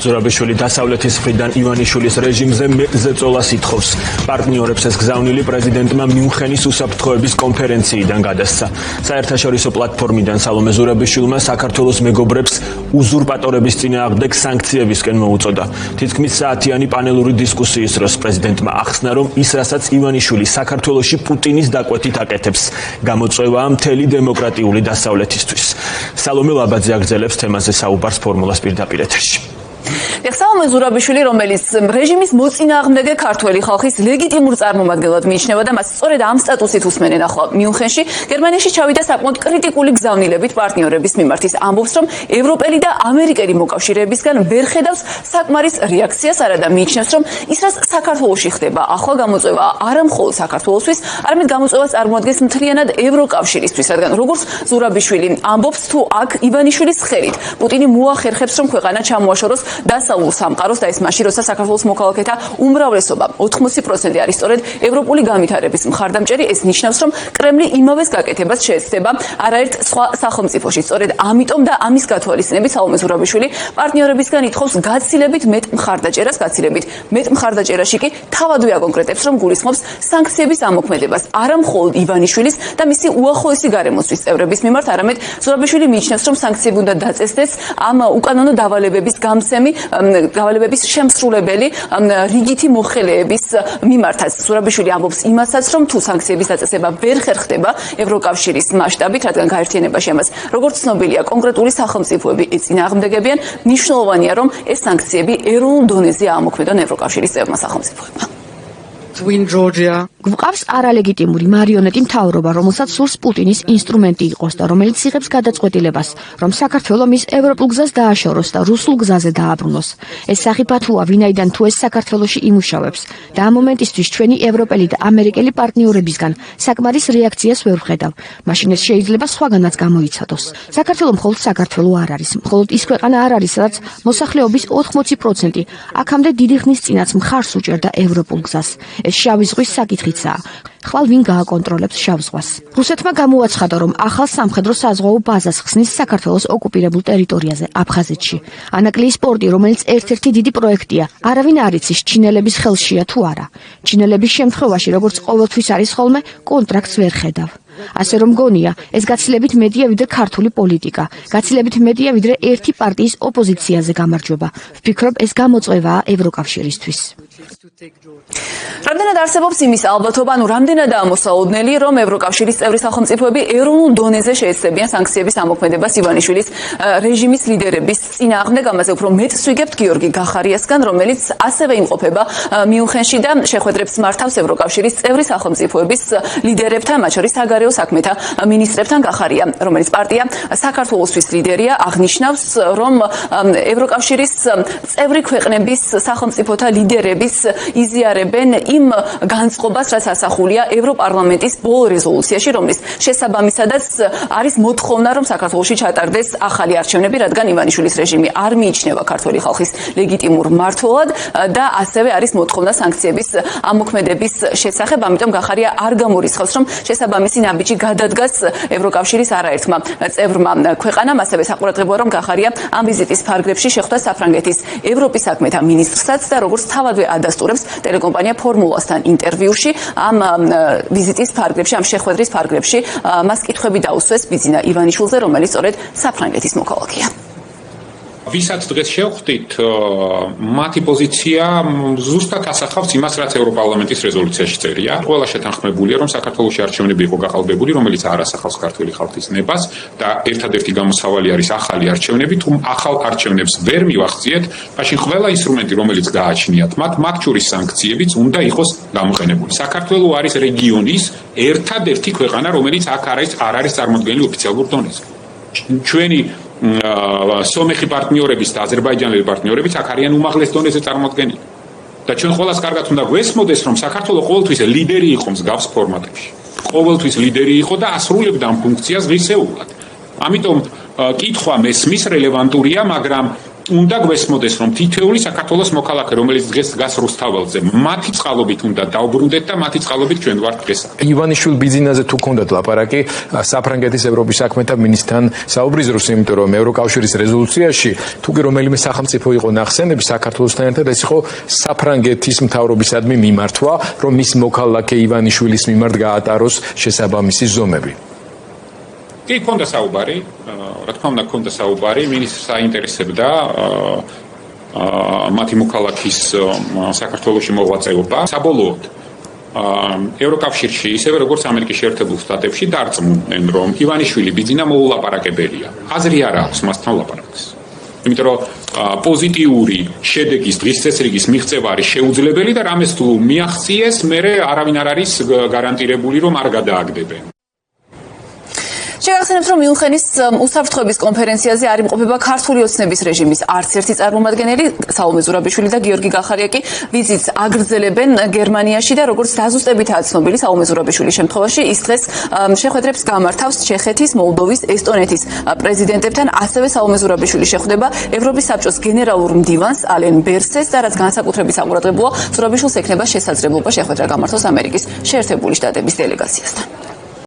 ზურაბიშვილი დასავლეთის მხრიდან ივანიშვილის რეჟიმზე ზეწოლას ითხოვს. პარტნიორებს ეს გზავნილი პრეზიდენტმა მიუნხენის უსაფრთხოების კონფერენციიდან გადასცა. საერთაშორისო პლატფორმიდან სალომე ზურაბიშვილმა საქართველოს მეგობრებს უზურპატორების წინააღმდეგ სანქციებისკენ მოუწოდა. თითქმის საათიანი პანელური დისკუსიის დროს პრეზიდენტმა ახსნა, რომ ის, რასაც ივანიშვილი საქართველოში პუტინის დაკვეთით აკეთებს, გამოწვევაა მთელი დემოკრატიული დასავლეთისთვის. სალომე ლაბაძე აგრძელებს თემაზე საუბარს ფორმულას პირდაპირ ეთერში. სალომე ზურაბიშვილი, რომელიც რეჟიმის მოწინააღმდეგე ქართველი ხალხის ლეგიტიმურ წარმომადგენლად მიიჩნევა და მას სწორედ ამ სტატუსით უსმენენ ახლა მიუნხენში, გერმანიაში ჩავიდა საკმაოდ კრიტიკული გზავნილებით პარტნიორების მიმართ. ის ამბობს, რომ ევროპელი და ამერიკელი მოკავშირეებისგან ვერ ხედავს საკმარის რეაქციას, არადა მიიჩნევს, რომ ის, რაც საქართველოში ხდება, ახლა გამოწვევა არა მხოლოდ საქართველოსთვის, არამედ გამოწვევა წარმოადგენს მთლიანად ევროკავშირისთვის, რადგან როგორც ზურაბიშვილი ამბობს, თუ აქ ივანიშვილის ხელით პუტინი მოახერხებს, რომ ქვეყანა ჩამოაშოროს დასავლურ სამყაროს და ეს მაშინ, როცა საქართველოს მოქალაქეთა უმრავლესობა 80% არის სწორედ ევროპული განვითარების მხარდამჭერი, ეს ნიშნავს, რომ კრემლი იმავეს გაკეთებას შეეცდება არაერთ სხვა სახელმწიფოში. სწორედ ამიტომ და ამის გათვალისწინებით სალომე ზურაბიშვილი პარტნიორებისგან ითხოვს გაცილებით მეტ მხარდაჭერას, გაცილებით მეტ მხარდაჭერაში კი თავადვე აკონკრეტებს, რომ გულისხმობს სანქციების ამოქმედებას არა მხოლოდ ივანიშვილის და მისი უახლოესი გარემოსთვის წევრების მიმართ, არამედ ზურაბიშვილი მიიჩნევს, რომ სანქციები უნდა დაწესდეს ამ უკანონო დავალებების გამცემი, დავალებების შემსრულებელი რიგითი მოხელეების მიმართაც. ზურაბიშვილი ამბობს იმასაც, რომ თუ სანქციების დაწესება ვერ ხერხდება ევროკავშირის მასშტაბით, რადგან გაერთიანებაში ამას, როგორც ცნობილია, კონკრეტული სახელმწიფოები ეწინააღმდეგებიან, მნიშვნელოვანია, რომ ეს სანქციები ეროვნულ დონეზე აამოქმედონ ევროკავშირის წევრმა სახელმწიფოებმა. გვყავს არალეგიტიმური მარიონეტი მთავრობა, რომელსაც სურს პუტინის ინსტრუმენტი იყოს და რომელიც იღებს გადაწყვეტილებას, რომ საქართველო მის ევროპულ გზას დააშოროს და რუსულ გზაზე დააბრუნოს. ეს სახიფათოა, ვინაიდან თუ ეს საქართველოში იმუშავებს და ამ მომენტისთვის ჩვენი ევროპელი და ამერიკელი პარტნიორებისგან საკმარის რეაქციას ვერ ვხედავ, მაშინ ეს შეიძლება სხვაგანაც გამოიცადოს. საქართველო მხოლოდ საქართველო არ არის, მხოლოდ ის ქვეყანა არ არის, სადაც მოსახლეობის 80% აქამდე დიდი ხნის წინაც მხარს უჭერდა ევროპულ გზას. ეს შავი ზღვის საკითხიცაა. ხვალ ვინ გააკონტროლებს შავ ზღვას? რუსეთმა გამოაცხადა, რომ ახალ სამხედრო საზღვაო ბაზას ხსნის საქართველოს ოკუპირებულ ტერიტორიაზე, აფხაზეთში. ანაკლიის პორტი, რომელიც ერთ-ერთი დიდი პროექტია, არავინ არ იცის ჩინელების ხელშია თუ არა. ჩინელების შემთხვევაში, როგორც ყოველთვის არის ხოლმე, კონტრაქტს ვერ ხედავ. ასე რომ გონია, ეს გაცილებით მეტია ვიდრე ქართული პოლიტიკა, გაცილებით მეტია ვიდრე ერთი პარტიის ოპოზიციაზე გამარჯვება. ვფიქრობ, ეს გამოწვევაა ევროკავშირისთვის. რამდენად არსებობს იმის ალბათობა, რამდენადაა მოსალოდნელი, რომ ევროკავშირის წევრი სახელმწიფოები ეროვნულ დონეზე შეეცდებიან სანქციების ამოქმედებას ივანიშვილის რეჟიმის ლიდერების წინააღმდეგ, ამაზე უფრო მეტს ვიგებთ გიორგი გახარიასგან, რომელიც ასევე იმყოფება მიუნხენში და შეხვედრებს მართავს ევროკავშირის წევრი სახელმწიფოების ლიდერებთან, მათ შორის საგარეო საქმეთა მინისტრებთან. გახარია, რომელიც პარტია საქართველოსთვის ლიდერია, აღნიშნავს, რომ ევროკავშირის წევრი ქვეყნების სახელმწიფოთა ლიდერების იზიარებენ იმ განწყობას, რაც ასახულია ევროპარლამენტის ბოლო რეზოლუციაში, რომლის შესაბამისადაც არის მოთხოვნა, რომ საქართველოში ჩატარდეს ახალი არჩევნები, რადგან ივანიშვილის რეჟიმი არ მიიჩნევა ქართველი ხალხის ლეგიტიმურ მმართველად და ასევე არის მოთხოვნა სანქციების ამოქმედების შესახებ. ამიტომ გახარია არ გამორიცხავს, რომ შესაბამისი ნაბიჯი გადადგას ევროკავშირის არაერთმა წევრმა ქვეყანამ. ასევე საყურადღებოა, რომ გახარია ამ ვიზიტის ფარგლებში შეხვდა საფრანგეთის ევროპის საქმეთა მინისტრსაც და როგორც თავადვე ადასტურებს ტელეკომპანია ფორმულასთან ინტერვიუში, ამ ვიზიტის ფარგლებში, ამ შეხვედრის ფარგლებში მას კითხვები დაუსვეს ბიძინა ივანიშვილზე, რომელიც სწორედ საფრანგეთის მოქალაქეა. ვისაც დღეს შევხვდით, მათი პოზიცია ზუსტად ასახავს იმას, რაც ევროპარლამენტის რეზოლუციაში წერია. ყველა შეთანხმებულია, რომ საქართველოში არჩევნები იყო გაყალბებული, რომელიც არ ასახავს ქართველი ხალხის ნებას და ერთადერთი გამოსავალი არის ახალი არჩევნები. თუ ახალ არჩევნებს ვერ მივახციეთ, მაშინ ყველა ინსტრუმენტი, რომელიც გააჩნიათ მათ შორის სანქციებიც უნდა იყოს გამოყენებული. საქართველო არის რეგიონის ერთადერთი ქვეყანა, რომელიც აქ არ არის წარმოდგენილი ოფიციალურ დონეზე. ჩვენი სომეხი პარტნიორების და აზერბაიჯანელი პარტნიორებიც აქ არიან უმაღლეს დონეზე წარმოდგენილი. და ჩვენ ყველას კარგად უნდა გვესმოდეს, რომ საქართველო ყოველთვის ლიდერი იყო მსგავს ფორმატებში. ყოველთვის ლიდერი იყო და ასრულებდა ამ ფუნქციას ღირსეულად. ამიტომ კითხვა მესმის რელევანტურია, მაგრამ უნდა გვესმოდეს, რომ თითოეული საქართველოს მოქალაქე, რომელიც დღეს დგას რუსთაველზე, მათი წყალობით უნდა დაუბრუნდეთ და მათი წყალობით ჩვენ ვართ დღეს. ივანიშვილ ბიძინაზე თუ გქონდათ ლაპარაკი საფრანგეთის ევროპის საქმეთა მინისტრთან საუბრის დროს, იმიტომ რომ ევროკავშირის რეზოლუციაში თუკი რომელიმე სახელმწიფო იყო ნახსენები საქართველოსთან ერთად, ეს იყო საფრანგეთის მთავრობისადმი მიმართვა, რომ მის მოქალაქე ივანიშვილის მიმართ გაატაროს შესაბამისი ზომები. კი, ქონდა საუბარი, რა თქმა უნდა, ქონდა საუბარი, მინისტრს აინტერესებდა მათი მოქალაქის საქართველოში მოღვაწეობა. საბოლოოდ ევროკავშირში, ისევე როგორც ამერიკის შეერთებულ შტატებში დარწმუნდნენ, რომ ივანიშვილი ბიძინა მოულაპარაკებელია. აზრი არ აქვს მასთან ლაპარაკს. იმიტომ რომ პოზიტიური შედეგის დღის წესრიგის მიღწევა არის შეუძლებელი და რამეს თუ მიაღწიეს, მერე არავინ არ არის გარანტირებული, რომ არ გადააგდებენ. შეგახსენებთ, რომ მიუნხენის უსაფრთხოების კონფერენციაზე არ იმყოფება ქართული ოცნების რეჟიმის არც ერთი წარმომადგენელი, საომე ზურაბიშვილი და გიორგი გახარიაკი ვიზიტს აგრძელებენ გერმანიაში და როგორც დაზუსტებითაა ცნობილი, საომე ზურაბიშვილის შემთხვევაში ის დღეს შეხვედრებს გამართავს ჩეხეთის, მოლდოვის, ესტონეთის პრეზიდენტებთან, ასევე საომე ზურაბიშვილი შეხვდება ევროპის საბჭოს გენერალურ მდივანს ალენ ბერსეს და რაც განსაკუთრებით საყურადღებოა, ზურაბიშვილს ექნება შესაძლებლობა შეხვედრა გამართოს ამერიკის შეერთებული შტატების დელეგაციასთან.